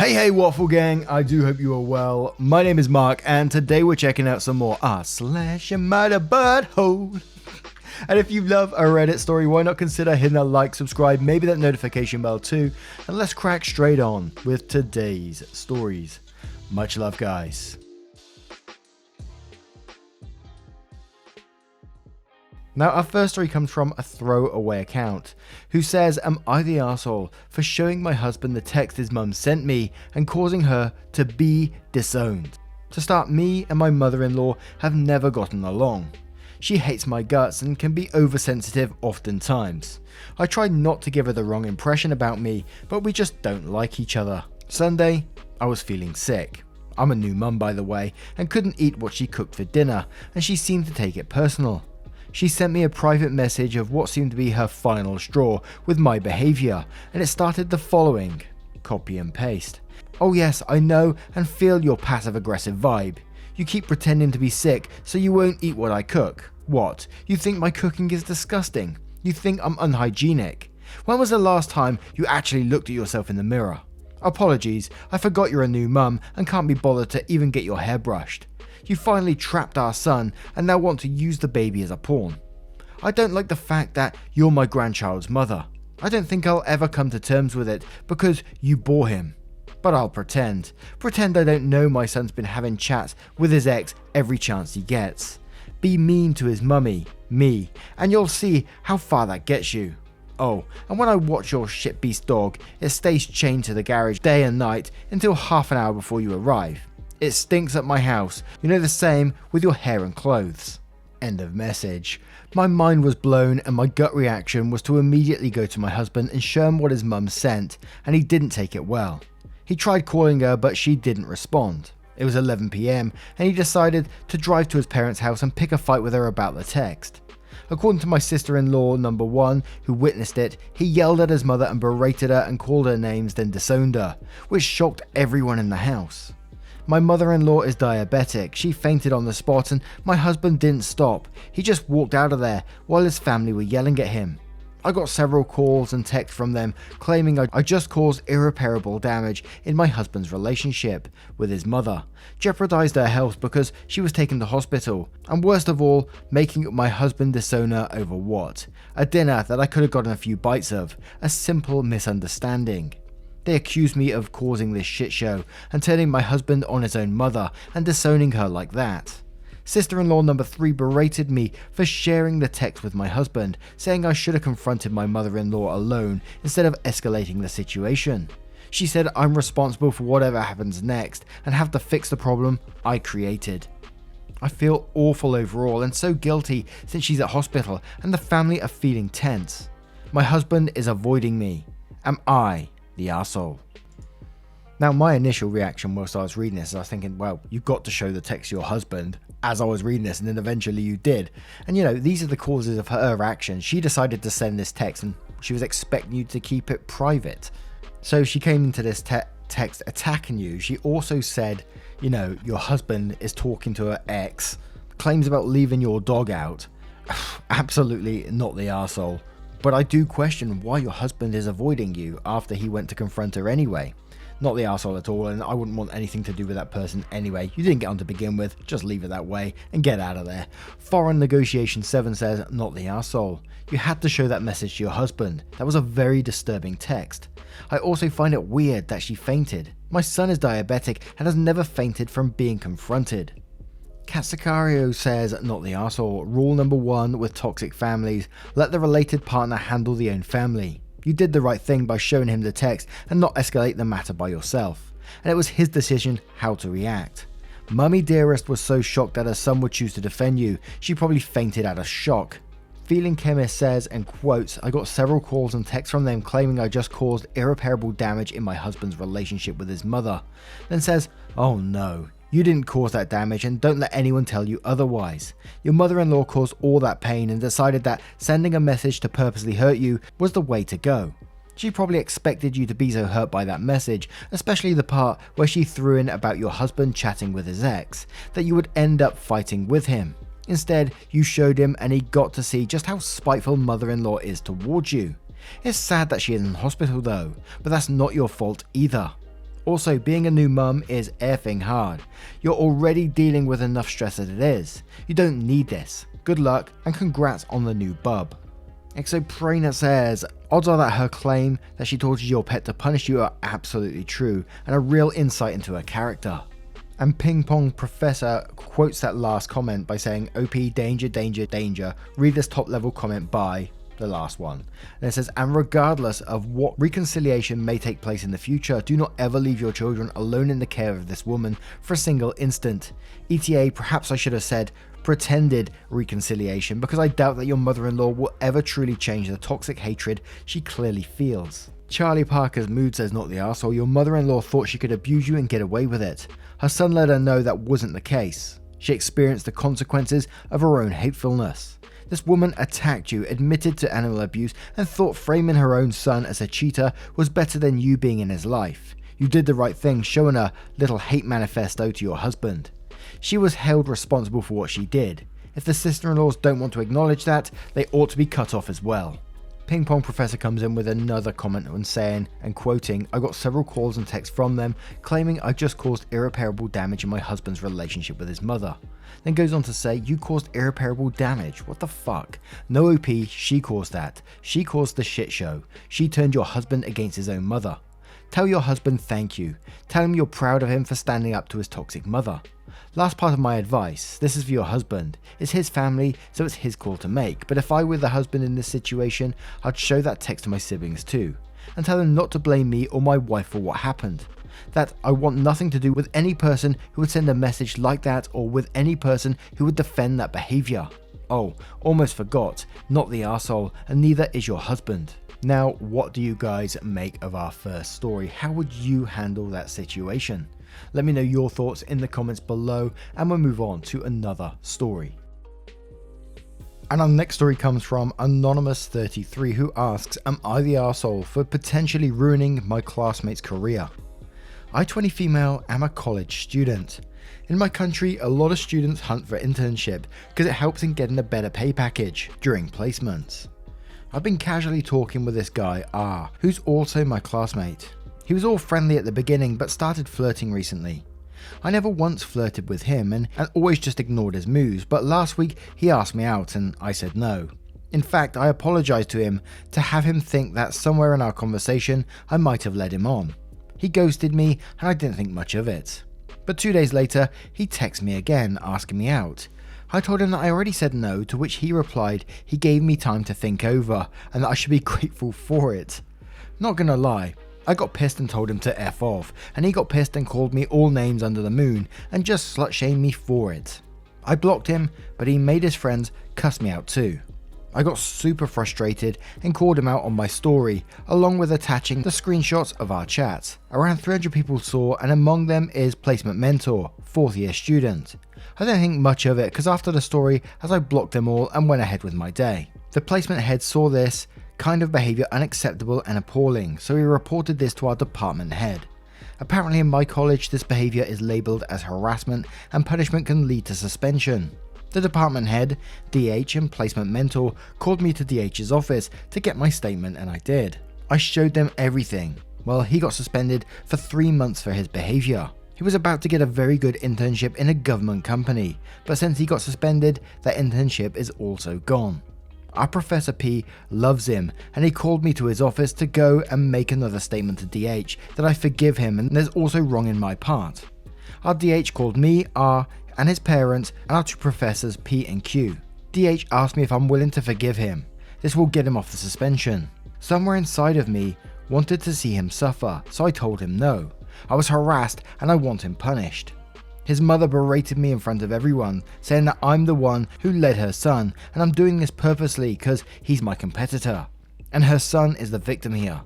Hey Waffle Gang, I do hope you are well. My name is Mark and today we're checking out some more AmITheButtHole. And if you love a Reddit story, why not consider hitting that like, subscribe, maybe that notification bell too, and let's crack straight on with today's stories. Much love, guys. Now, our first story comes from a throwaway account, who says, "Am I the arsehole for showing my husband the text his mum sent me and causing her to be disowned? To start, me and my mother-in-law have never gotten along. She hates my guts and can be oversensitive oftentimes. I try not to give her the wrong impression about me, but we just don't like each other. Sunday, I was feeling sick. I'm a new mum, by the way, and couldn't eat what she cooked for dinner, and she seemed to take it personal. She sent me a private message of what seemed to be her final straw with my behaviour, and it started the following, copy and paste. Oh yes, I know and feel your passive aggressive vibe. You keep pretending to be sick so you won't eat what I cook. What? You think my cooking is disgusting? You think I'm unhygienic? When was the last time you actually looked at yourself in the mirror? Apologies, I forgot you're a new mum and can't be bothered to even get your hair brushed. You finally trapped our son and now want to use the baby as a pawn. I don't like the fact that you're my grandchild's mother. I don't think I'll ever come to terms with it because you bore him. But I'll pretend. Pretend I don't know my son's been having chats with his ex every chance he gets. Be mean to his mummy, me, and you'll see how far that gets you. Oh, and when I watch your shit beast dog, it stays chained to the garage day and night until half an hour before you arrive. It stinks at my house. You know the same with your hair and clothes." End of message. My mind was blown and my gut reaction was to immediately go to my husband and show him what his mum sent, and he didn't take it well. He tried calling her but she didn't respond. It was 11 PM and he decided to drive to his parents' house and pick a fight with her about the text. According to my sister-in-law number 1, who witnessed it, he yelled at his mother and berated her and called her names, then disowned her, which shocked everyone in the house. My mother-in-law is diabetic. She fainted on the spot and my husband didn't stop. He just walked out of there while his family were yelling at him. I got several calls and texts from them claiming I just caused irreparable damage in my husband's relationship with his mother, jeopardized her health because she was taken to hospital, and worst of all, making my husband disown her over what? A dinner that I could have gotten a few bites of, a simple misunderstanding. They accused me of causing this shit show and turning my husband on his own mother and disowning her like that. Sister-in-law number 3 berated me for sharing the text with my husband, saying I should have confronted my mother-in-law alone instead of escalating the situation. She said I'm responsible for whatever happens next and have to fix the problem I created. I feel awful overall and so guilty since she's at hospital and the family are feeling tense. My husband is avoiding me. Am I the arsehole? Now, my initial reaction whilst I was reading this, I was thinking, well, you've got to show the text to your husband as I was reading this, and then eventually you did. And you know, these are the causes of her actions. She decided to send this text and she was expecting you to keep it private. So she came into this text attacking you. She also said, you know, your husband is talking to her ex, claims about leaving your dog out. Absolutely not the arsehole. But I do question why your husband is avoiding you after he went to confront her anyway. Not the arsehole at all, and I wouldn't want anything to do with that person anyway. You didn't get on to begin with, just leave it that way and get out of there. Foreign Negotiation 7 says, not the arsehole. You had to show that message to your husband. That was a very disturbing text. I also find it weird that she fainted. My son is diabetic and has never fainted from being confronted. Kat Sicario says, not the arsehole. Rule number 1 with toxic families, let the related partner handle the own family. You did the right thing by showing him the text and not escalate the matter by yourself. And it was his decision how to react. Mummy Dearest was so shocked that her son would choose to defend you, she probably fainted out of shock. Feeling Chemist says, and quotes, I got several calls and texts from them claiming I just caused irreparable damage in my husband's relationship with his mother. Then says, oh no. You didn't cause that damage and don't let anyone tell you otherwise. Your mother-in-law caused all that pain and decided that sending a message to purposely hurt you was the way to go. She probably expected you to be so hurt by that message, especially the part where she threw in about your husband chatting with his ex, that you would end up fighting with him. Instead, you showed him and he got to see just how spiteful mother-in-law is towards you. It's sad that she is in hospital though, but that's not your fault either. Also, being a new mum is effing hard. You're already dealing with enough stress as it is. You don't need this. Good luck and congrats on the new bub. Exoprana says, odds are that her claim that she tortures your pet to punish you are absolutely true and a real insight into her character. And Ping Pong Professor quotes that last comment by saying, OP, danger, danger, danger, read this top level comment by the last one. And it says, and regardless of what reconciliation may take place in the future, do not ever leave your children alone in the care of this woman for a single instant. ETA, perhaps I should have said pretended reconciliation, because I doubt that your mother-in-law will ever truly change the toxic hatred she clearly feels. Charlie Parker's mood says, not the arsehole, your mother-in-law thought she could abuse you and get away with it. Her son let her know that wasn't the case. She experienced the consequences of her own hatefulness. This woman attacked you, admitted to animal abuse, and thought framing her own son as a cheater was better than you being in his life. You did the right thing, showing a little hate manifesto to your husband. She was held responsible for what she did. If the sister-in-laws don't want to acknowledge that, they ought to be cut off as well. Ping Pong Professor comes in with another comment on saying, and quoting, I got several calls and texts from them claiming I just caused irreparable damage in my husband's relationship with his mother. Then goes on to say, you caused irreparable damage, what the fuck? No OP, she caused that. She caused the shit show. She turned your husband against his own mother. Tell your husband thank you. Tell him you're proud of him for standing up to his toxic mother. Last part of my advice, this is for your husband. It's his family, so it's his call to make, but if I were the husband in this situation, I'd show that text to my siblings too, and tell them not to blame me or my wife for what happened. That I want nothing to do with any person who would send a message like that or with any person who would defend that behaviour. Oh, almost forgot, not the arsehole, and neither is your husband. Now, what do you guys make of our first story? How would you handle that situation? Let me know your thoughts in the comments below and we'll move on to another story. And our next story comes from Anonymous33 who asks, am I the arsehole for potentially ruining my classmate's career? I, 20 female, am a college student. In my country, a lot of students hunt for internship because it helps in getting a better pay package during placements. I've been casually talking with this guy R, who's also my classmate. He was all friendly at the beginning but started flirting recently. I never once flirted with him and always just ignored his moves, but last week he asked me out and I said no. In fact, I apologized to him to have him think that somewhere in our conversation I might have led him on. He ghosted me and I didn't think much of it. But 2 days later, he texted me again asking me out. I told him that I already said no, to which he replied he gave me time to think over and that I should be grateful for it. Not gonna lie, I got pissed and told him to F off, and he got pissed and called me all names under the moon and just slut-shamed me for it. I blocked him, but he made his friends cuss me out too. I got super frustrated and called him out on my story, along with attaching the screenshots of our chat. Around 300 people saw, and among them is Placement Mentor, 4th year student. I didn't think much of it because after the story, as I blocked them all and went ahead with my day. The placement head saw this kind of behaviour unacceptable and appalling, so he reported this to our department head. Apparently in my college this behaviour is labelled as harassment and punishment can lead to suspension. The department head, DH and placement mentor called me to DH's office to get my statement and I did. I showed them everything. Well, he got suspended for 3 months for his behaviour. He was about to get a very good internship in a government company, but since he got suspended, that internship is also gone. Our Professor P loves him and he called me to his office to go and make another statement to DH that I forgive him and there's also wrong in my part. Our DH called me, R, and his parents and our 2 professors P and Q. DH asked me if I'm willing to forgive him. This will get him off the suspension. Somewhere inside of me wanted to see him suffer, so I told him no. I was harassed and I want him punished. His mother berated me in front of everyone, saying that I'm the one who led her son and I'm doing this purposely because he's my competitor. And her son is the victim here.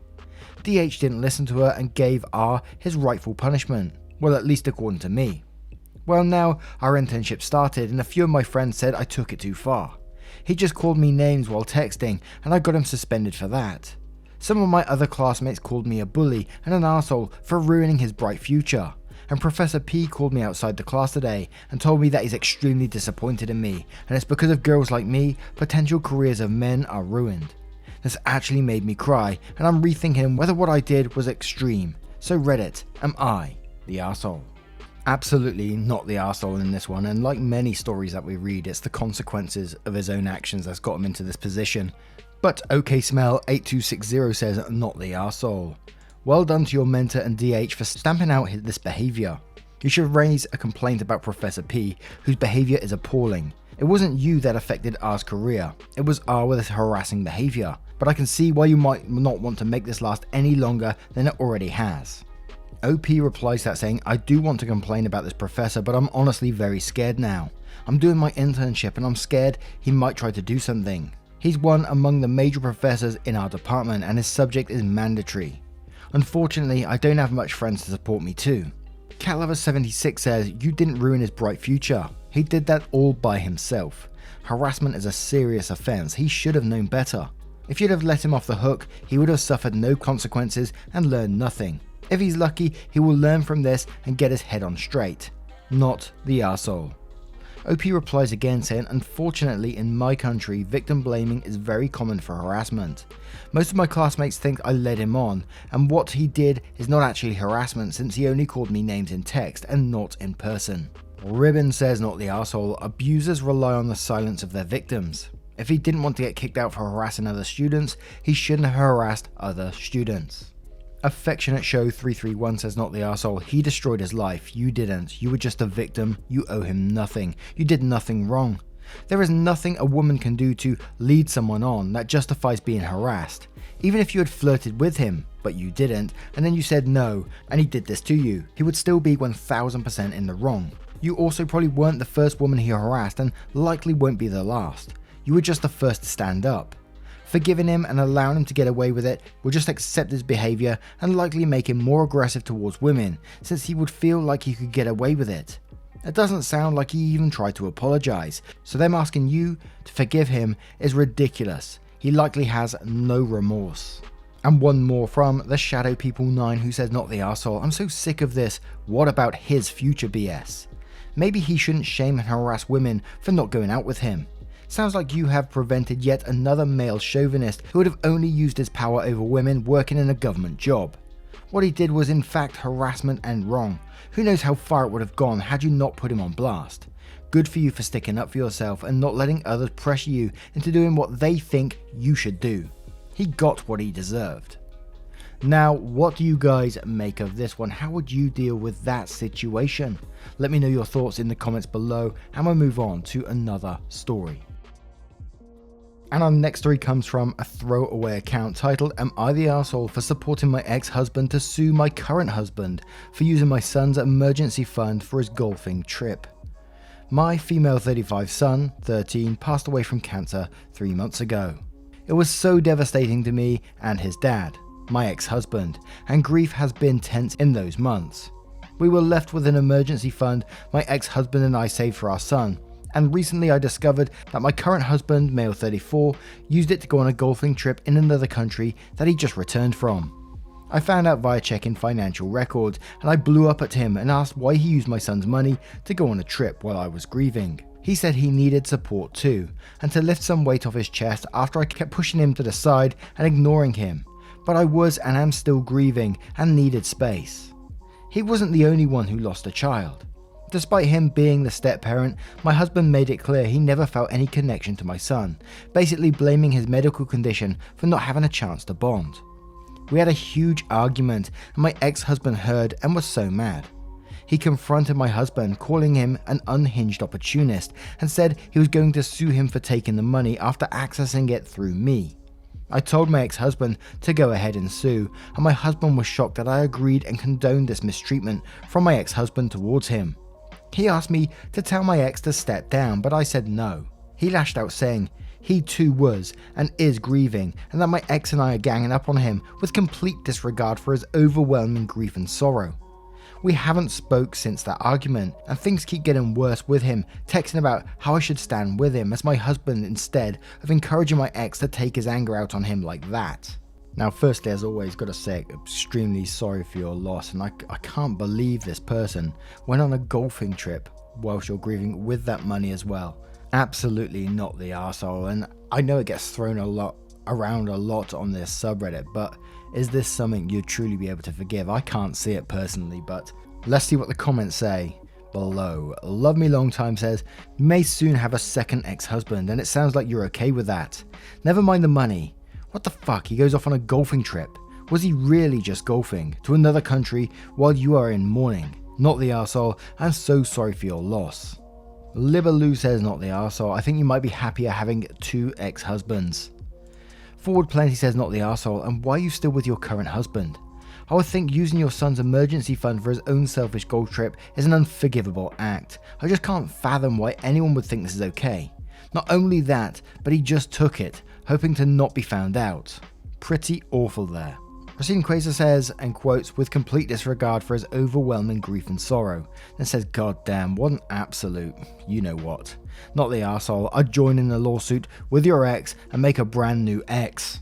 DH didn't listen to her and gave R his rightful punishment, well at least according to me. Well now our internship started and a few of my friends said I took it too far. He just called me names while texting and I got him suspended for that. Some of my other classmates called me a bully and an arsehole for ruining his bright future. And Professor P called me outside the class today and told me that he's extremely disappointed in me and it's because of girls like me, potential careers of men are ruined. This actually made me cry and I'm rethinking whether what I did was extreme. So Reddit, am I the arsehole? Absolutely not the arsehole in this one, and like many stories that we read, it's the consequences of his own actions that's got him into this position. But OKSmell8260 says, not the arsehole. Well done to your mentor and DH for stamping out this behaviour. You should raise a complaint about Professor P, whose behaviour is appalling. It wasn't you that affected R's career, it was R with his harassing behaviour, but I can see why you might not want to make this last any longer than it already has. OP replies that saying, I do want to complain about this professor, but I'm honestly very scared now. I'm doing my internship and I'm scared he might try to do something. He's one among the major professors in our department and his subject is mandatory. Unfortunately, I don't have much friends to support me too. Catlover76 says, you didn't ruin his bright future. He did that all by himself. Harassment is a serious offence, he should have known better. If you'd have let him off the hook, he would have suffered no consequences and learned nothing. If he's lucky, he will learn from this and get his head on straight. Not the arsehole. OP replies again saying, unfortunately in my country, victim blaming is very common for harassment. Most of my classmates think I led him on, and what he did is not actually harassment since he only called me names in text and not in person. Ribbon says, not the arsehole. Abusers rely on the silence of their victims. If he didn't want to get kicked out for harassing other students, he shouldn't have harassed other students. Affectionate Show 331 says, not the arsehole. He destroyed his life. You didn't. You were just a victim. You owe him nothing. You did nothing wrong. There is nothing a woman can do to lead someone on that justifies being harassed. Even if you had flirted with him, but you didn't, and then you said no, and he did this to you, he would still be 1000% in the wrong. You also probably weren't the first woman he harassed and likely won't be the last. You were just the first to stand up. Forgiving him and allowing him to get away with it will just accept his behaviour and likely make him more aggressive towards women, since he would feel like he could get away with it. It doesn't sound like he even tried to apologise, so them asking you to forgive him is ridiculous. He likely has no remorse. And one more from the Shadow People 9 who says, not the arsehole. I'm so sick of this. What about his future BS? Maybe he shouldn't shame and harass women for not going out with him. Sounds like you have prevented yet another male chauvinist who would have only used his power over women working in a government job. What he did was in fact harassment and wrong. Who knows how far it would have gone had you not put him on blast. Good for you for sticking up for yourself and not letting others pressure you into doing what they think you should do. He got what he deserved. Now, what do you guys make of this one? How would you deal with that situation? Let me know your thoughts in the comments below and we'll move on to another story. And our next story comes from a throwaway account titled, Am I the arsehole for supporting my ex-husband to sue my current husband for using my son's emergency fund for his golfing trip? My female 35 son, 13, passed away from cancer 3 months ago. It was so devastating to me and his dad, my ex-husband, and grief has been tense in those months. We were left with an emergency fund my ex-husband and I saved for our son, and recently I discovered that my current husband, male 34, used it to go on a golfing trip in another country that he just returned from. I found out via checking financial records, and I blew up at him and asked why he used my son's money to go on a trip while I was grieving. He said he needed support too, and to lift some weight off his chest after I kept pushing him to the side and ignoring him, but I was and am still grieving and needed space. He wasn't the only one who lost a child. Despite him being the step-parent, my husband made it clear he never felt any connection to my son, basically blaming his medical condition for not having a chance to bond. We had a huge argument and my ex-husband heard and was so mad. He confronted my husband, calling him an unhinged opportunist, and said he was going to sue him for taking the money after accessing it through me. I told my ex-husband to go ahead and sue, and my husband was shocked that I agreed and condoned this mistreatment from my ex-husband towards him. He asked me to tell my ex to step down, but I said no. He lashed out saying he too was and is grieving, and that my ex and I are ganging up on him with complete disregard for his overwhelming grief and sorrow. We haven't spoke since that argument, and things keep getting worse with him, texting about how I should stand with him as my husband instead of encouraging my ex to take his anger out on him like that. Now firstly, as always, gotta say, extremely sorry for your loss, and I can't believe this person went on a golfing trip whilst you're grieving with that money as well. Absolutely not the arsehole, and I know it gets thrown around a lot on this subreddit, but Is this something you'd truly be able to forgive? I can't see it personally, but let's see what the comments say below. Love Me Long Time says, may soon have a second ex-husband, and it sounds like you're okay with that. Never mind the money. What the fuck? He goes off on a golfing trip. Was he really just golfing to another country while you are in mourning? Not the arsehole. I'm so sorry for your loss. Libbaloo says, not the arsehole. I think you might be happier having 2 ex-husbands. Forward Plenty says, not the arsehole. And why are you still with your current husband? I would think using your son's emergency fund for his own selfish golf trip is an unforgivable act. I just can't fathom why anyone would think this is okay. Not only that, but he just took it, hoping to not be found out. Pretty awful there. Racine Quasar says, and quotes, with complete disregard for his overwhelming grief and sorrow, and says, God damn, what an absolute, you know what. Not the arsehole. I'd join in a lawsuit with your ex and make a brand new ex.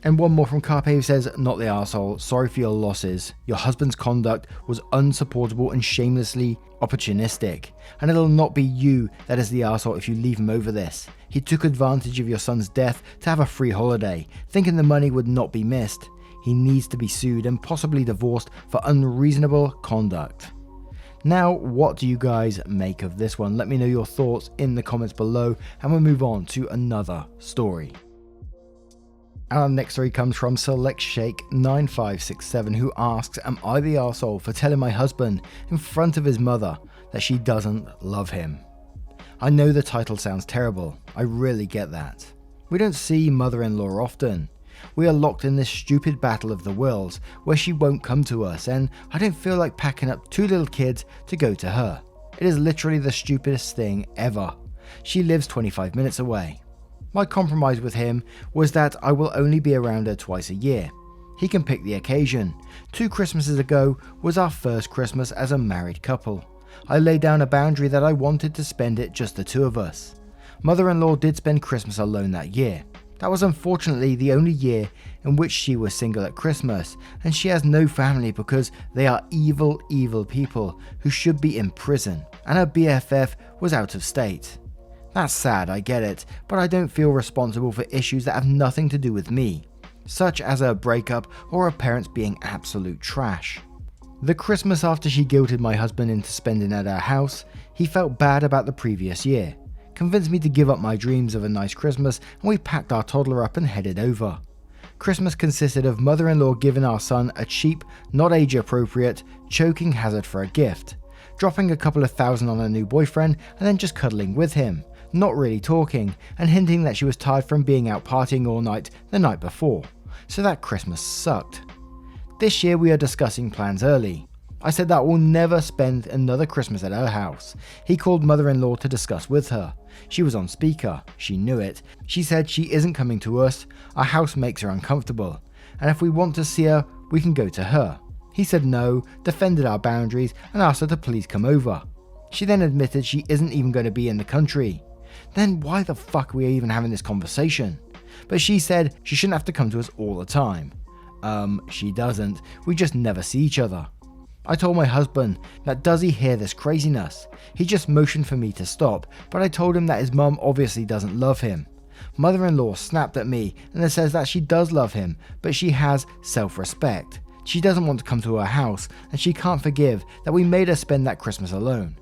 And one more from Carpe who says, not the arsehole, sorry for your losses. Your husband's conduct was unsupportable and shamelessly opportunistic. And it'll not be you that is the arsehole if you leave him over this. He took advantage of your son's death to have a free holiday, thinking the money would not be missed. He needs to be sued and possibly divorced for unreasonable conduct. Now, what do you guys make of this one? Let me know your thoughts in the comments below, and we'll move on to another story. Our next story comes from SelectShake9567, who asks, am I the arsehole for telling my husband in front of his mother that she doesn't love him? I know the title sounds terrible. I really get that. We don't see mother-in-law often. We are locked in this stupid battle of the worlds where she won't come to us, and I don't feel like packing up 2 little kids to go to her. It is literally the stupidest thing ever. She lives 25 minutes away. My compromise with him was that I will only be around her twice a year. He can pick the occasion. 2 Christmases ago was our first Christmas as a married couple. I laid down a boundary that I wanted to spend it just the 2 of us. Mother-in-law did spend Christmas alone that year. That was unfortunately the only year in which she was single at Christmas, and she has no family because they are evil, evil people who should be in prison, and her BFF was out of state. That's sad, I get it, but I don't feel responsible for issues that have nothing to do with me, such as a breakup or her parents being absolute trash. The Christmas after she guilted my husband into spending at her house, he felt bad about the previous year, convinced me to give up my dreams of a nice Christmas, and we packed our toddler up and headed over. Christmas consisted of mother-in-law giving our son a cheap, not age-appropriate, choking hazard for a gift, dropping a couple of $1,000 on a new boyfriend and then just cuddling with him, not really talking, and hinting that she was tired from being out partying all night the night before, so that Christmas sucked. This year we are discussing plans early. I said that we'll never spend another Christmas at her house. He called mother-in-law to discuss with her. She was on speaker. She knew it. She said she isn't coming to us. Our house makes her uncomfortable. And if we want to see her, we can go to her. He said no, defended our boundaries, and asked her to please come over. She then admitted she isn't even going to be in the country. Then why the fuck are we even having this conversation? But she said she shouldn't have to come to us all the time. She doesn't. We just never see each other. I told my husband that does he hear this craziness? He just motioned for me to stop, but I told him that his mum obviously doesn't love him. Mother-in-law snapped at me and then says that she does love him, but she has self-respect. She doesn't want to come to our house, and she can't forgive that we made her spend that Christmas alone.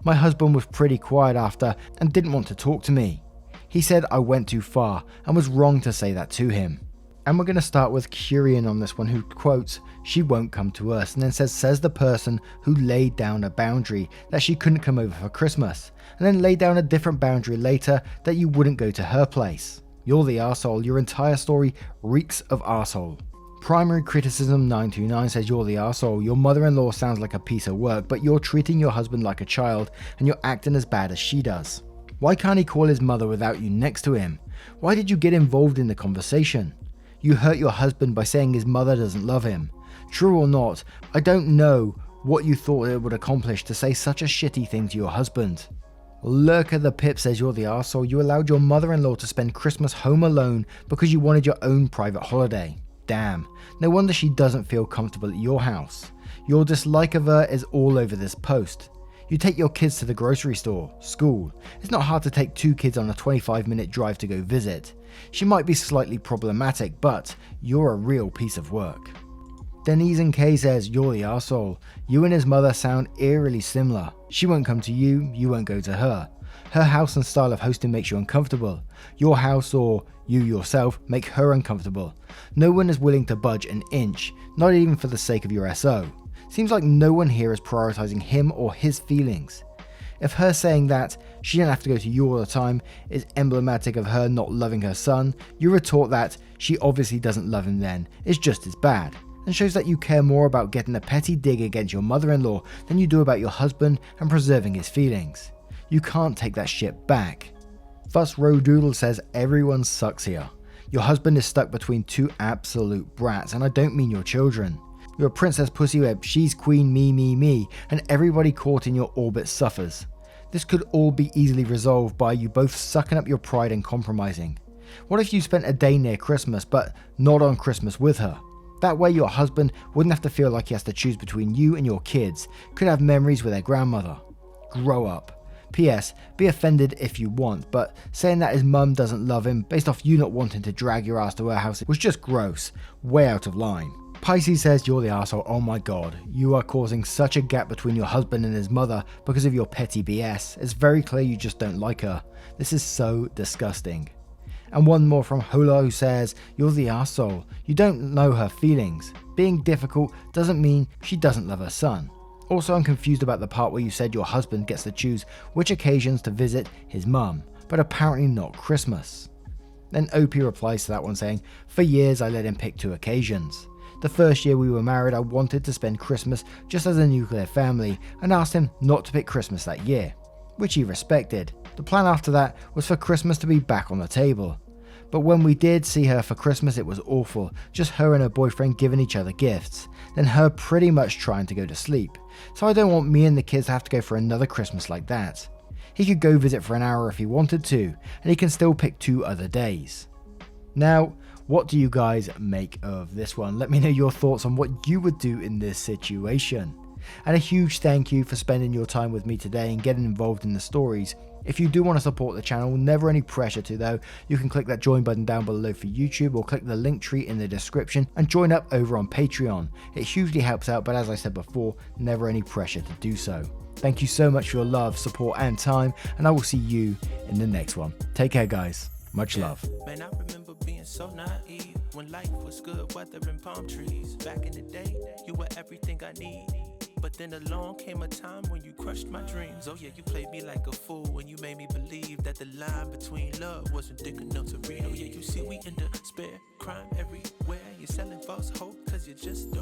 My husband was pretty quiet after and didn't want to talk to me. He said I went too far and was wrong to say that to him. And we're going to start with Curian on this one, who quotes, she won't come to us, and then says the person who laid down a boundary that she couldn't come over for Christmas, and then laid down a different boundary later that you wouldn't go to her place. You're the arsehole. Your entire story reeks of arsehole. Primary Criticism 929 says you're the arsehole. Your mother-in-law sounds like a piece of work, but you're treating your husband like a child and you're acting as bad as she does. Why can't he call his mother without you next to him? Why did you get involved in the conversation? You hurt your husband by saying his mother doesn't love him. True or not, I don't know what you thought it would accomplish to say such a shitty thing to your husband. Lurker the Pip says you're the arsehole. You allowed your mother-in-law to spend Christmas home alone because you wanted your own private holiday. Damn, no wonder she doesn't feel comfortable at your house. Your dislike of her is all over this post. You take your kids to the grocery store, school. It's not hard to take 2 kids on a 25-minute drive to go visit. She might be slightly problematic, but you're a real piece of work. Denise and Kay says, you're the arsehole. You and his mother sound eerily similar. She won't come to you, you won't go to her. Her house and style of hosting makes you uncomfortable. Your house or you yourself make her uncomfortable. No one is willing to budge an inch, not even for the sake of your SO. Seems like no one here is prioritizing him or his feelings. If her saying that she didn't have to go to you all the time is emblematic of her not loving her son, you retort that she obviously doesn't love him then, is just as bad, and shows that you care more about getting a petty dig against your mother-in-law than you do about your husband and preserving his feelings. You can't take that shit back. Thus Rodoodle says everyone sucks here. Your husband is stuck between 2 absolute brats, and I don't mean your children. You're a princess pussyweb, she's queen me, and everybody caught in your orbit suffers. This could all be easily resolved by you both sucking up your pride and compromising. What if you spent a day near Christmas but not on Christmas with her? That way your husband wouldn't have to feel like he has to choose between you and your kids, could have memories with their grandmother. Grow up. P.S. Be offended if you want, but saying that his mum doesn't love him based off you not wanting to drag your ass to her house was just gross, way out of line. Pisces says, you're the arsehole. Oh my god, you are causing such a gap between your husband and his mother because of your petty BS. It's very clear you just don't like her. This is so disgusting. And one more from Hola who says, you're the arsehole. You don't know her feelings. Being difficult doesn't mean she doesn't love her son. Also, I'm confused about the part where you said your husband gets to choose which occasions to visit his mum, but apparently not Christmas. Then OP replies to that one saying, for years I let him pick 2 occasions. The first year we were married, I wanted to spend Christmas just as a nuclear family and asked him not to pick Christmas that year, which he respected. The plan after that was for Christmas to be back on the table. But when we did see her for Christmas, it was awful, just her and her boyfriend giving each other gifts, then her pretty much trying to go to sleep. So I don't want me and the kids to have to go for another Christmas like that. He could go visit for an hour if he wanted to, and he can still pick 2 other days. Now, what do you guys make of this one? Let me know your thoughts on what you would do in this situation. And a huge thank you for spending your time with me today and getting involved in the stories. If you do want to support the channel, never any pressure to though, you can click that join button down below for YouTube or click the link tree in the description and join up over on Patreon. It hugely helps out, but as I said before, never any pressure to do so. Thank you so much for your love, support and time, and I will see you in the next one. Take care guys, much love. Man, I remember being so naive when life was good, weather and palm trees. Back in the day, you were everything I need. But then along came a time when you crushed my dreams. Oh yeah, you played me like a fool when you made me believe that the line between love wasn't thick enough to read. Oh yeah, you see we in despair, crime everywhere. You're selling false hope cause you just don't